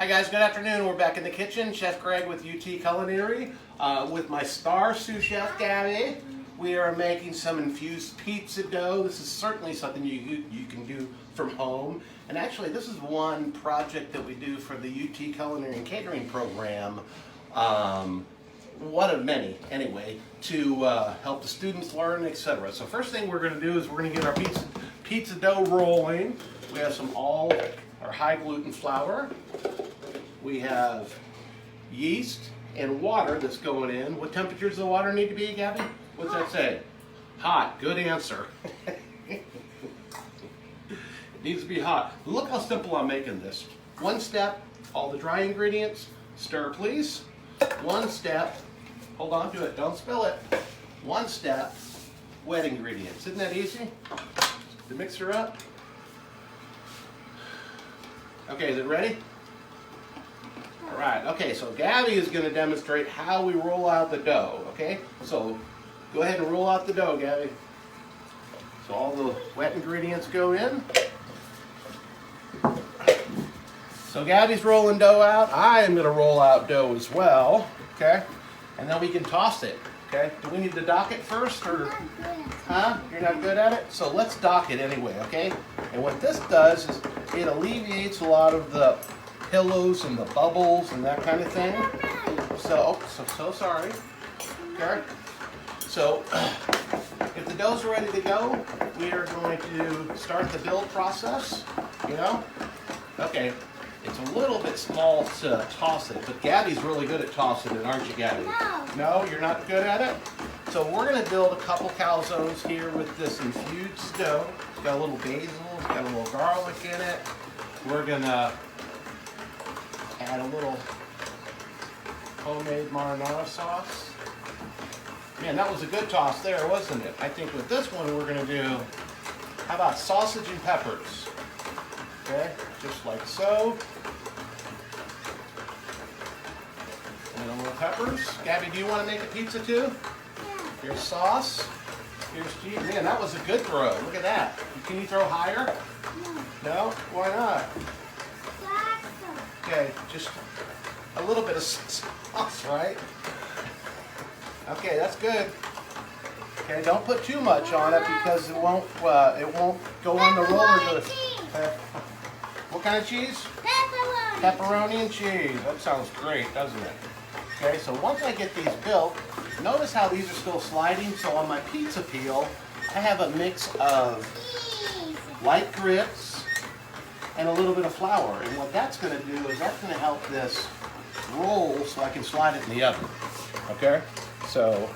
Hi guys, good afternoon. We're back in the kitchen. Chef Greg with UT Culinary with my star sous chef Gabby. We are making some infused pizza dough. This is certainly something you can do from home. And actually this is one project that we do for the UT Culinary and Catering program. One of many anyway, to help the students learn, etc. So first thing we're going to do is we're going to get our pizza dough rolling. We have some our high gluten flour. We have yeast and water that's going in. What temperature does the water need to be, Gabby? What's that say? Hot. Good answer. It needs to be hot. Look how simple I'm making this. One step, all the dry ingredients. Stir, please. One step. Hold on to it. Don't spill it. One step, wet ingredients. Isn't that easy? To mix her up. Okay, is it ready? All right, okay, so Gabby is going to demonstrate how we roll out the dough, okay? So go ahead and roll out the dough, Gabby. So all the wet ingredients go in. So Gabby's rolling dough out. I am going to roll out dough as well, okay? And then we can toss it, okay? Do we need to dock it first, or? Huh? You're not good at it? So let's dock it anyway, okay? And what this does is it alleviates a lot of the pillows and the bubbles and that kind of thing. So sorry. Okay. So if the dough's ready to go, we are going to start the build process, you know? Okay. It's a little bit small to toss it, but Gabby's really good at tossing it, aren't you, Gabby? No, you're not good at it? So we're going to build a couple calzones here with this infused dough. It's got a little basil, it's got a little garlic in it. We're going to add a little homemade marinara sauce. Man, that was a good toss there, wasn't it? I think with this one we're going to do, how about sausage and peppers? Okay, just like so. And a little peppers. Gabby, do you want to make a pizza too? Yeah. Here's sauce. Here's cheese. Man, that was a good throw. Look at that. Can you throw higher? No? Why not? Okay, just a little bit of sauce, right? Okay, that's good. Okay, don't put too much on it because it won't go on the roller. What kind of cheese? Pepperoni. Pepperoni and cheese. That sounds great, doesn't it? Okay, so once I get these built, notice how these are still sliding. So on my pizza peel, I have a mix of light grits and a little bit of flour. And what that's going to do is that's going to help this roll so I can slide it in the oven. Okay? So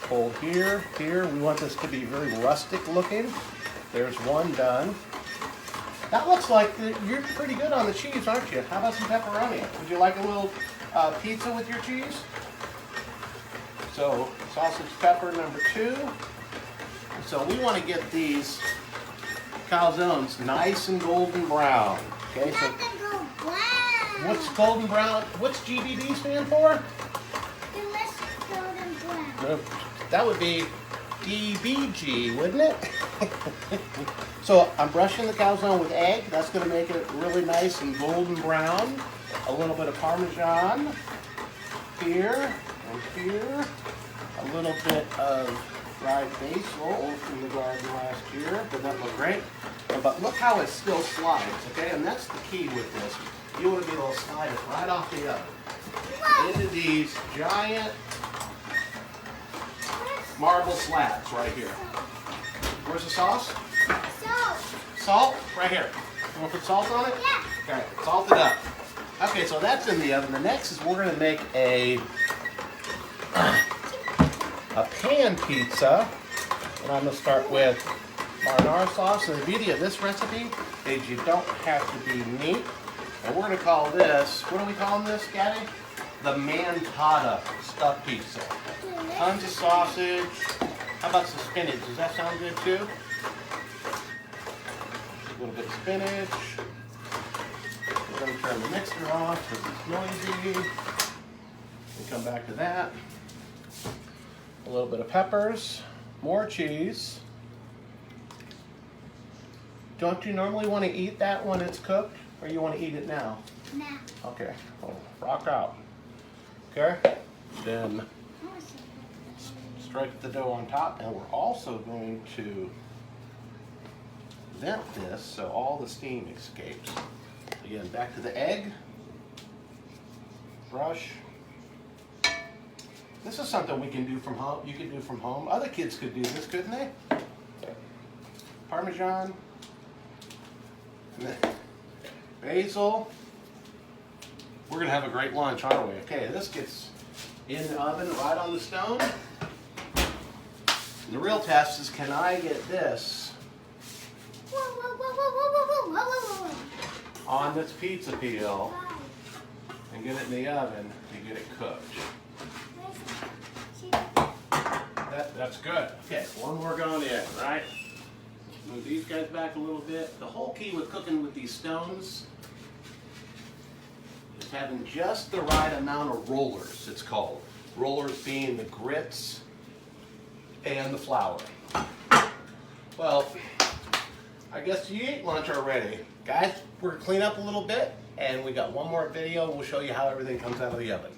hold here. We want this to be very rustic looking. There's one done. That looks like you're pretty good on the cheese, aren't you? How about some pepperoni? Would you like a little pizza with your cheese? So sausage pepper number 2. So we want to get these calzones nice and golden brown. Okay, so what's golden brown? What's GBB stand for? Delicious golden brown. That would be DBG, wouldn't it? So I'm brushing the calzone with egg. That's going to make it really nice and golden brown. A little bit of Parmesan here and here. A little bit of dried basil from the garden last year. Doesn't that look great? But look how it still slides, okay? And that's the key with this. You want to be able to slide it right off the oven into these giant marble slabs right here. Where's the sauce? Salt. Salt? Right here. You want to put salt on it? Yeah. Okay, salt it up. Okay, so that's in the oven. The next is we're going to make a pan pizza. And I'm going to start with marinara sauce. And the beauty of this recipe is you don't have to be neat. And we're going to call this, what are we calling this, Gabby? The mantada stuffed pizza. Tons of sausage. How about some spinach? Does that sound good too? A little bit of spinach. We're going to turn the mixer off because it's noisy. We'll come back to that. A little bit of peppers. More cheese. Don't you normally want to eat that when it's cooked? Or you want to eat it now? Now. Okay, well, rock out. Okay, then I want to see. strike the dough on top, and we're also going to vent this so all the steam escapes. Again, back to the egg. Brush. This is something we can do from home. You can do from home. Other kids could do this, couldn't they? Parmesan. Basil. We're gonna have a great lunch, aren't we? Okay, this gets in the oven right on the stone. And the real test is, can I get this Whoa, whoa, whoa, whoa, whoa, whoa, whoa, whoa, whoa. on this pizza peel and get it in the oven to get it cooked? That's good. Okay, one more going in, right? Move these guys back a little bit. The whole key with cooking with these stones is having just the right amount of rollers, it's called. Rollers being the grits and the flour. Well, I guess you ate lunch already. Guys, we're gonna clean up a little bit, and we got one more video. We'll show you how everything comes out of the oven.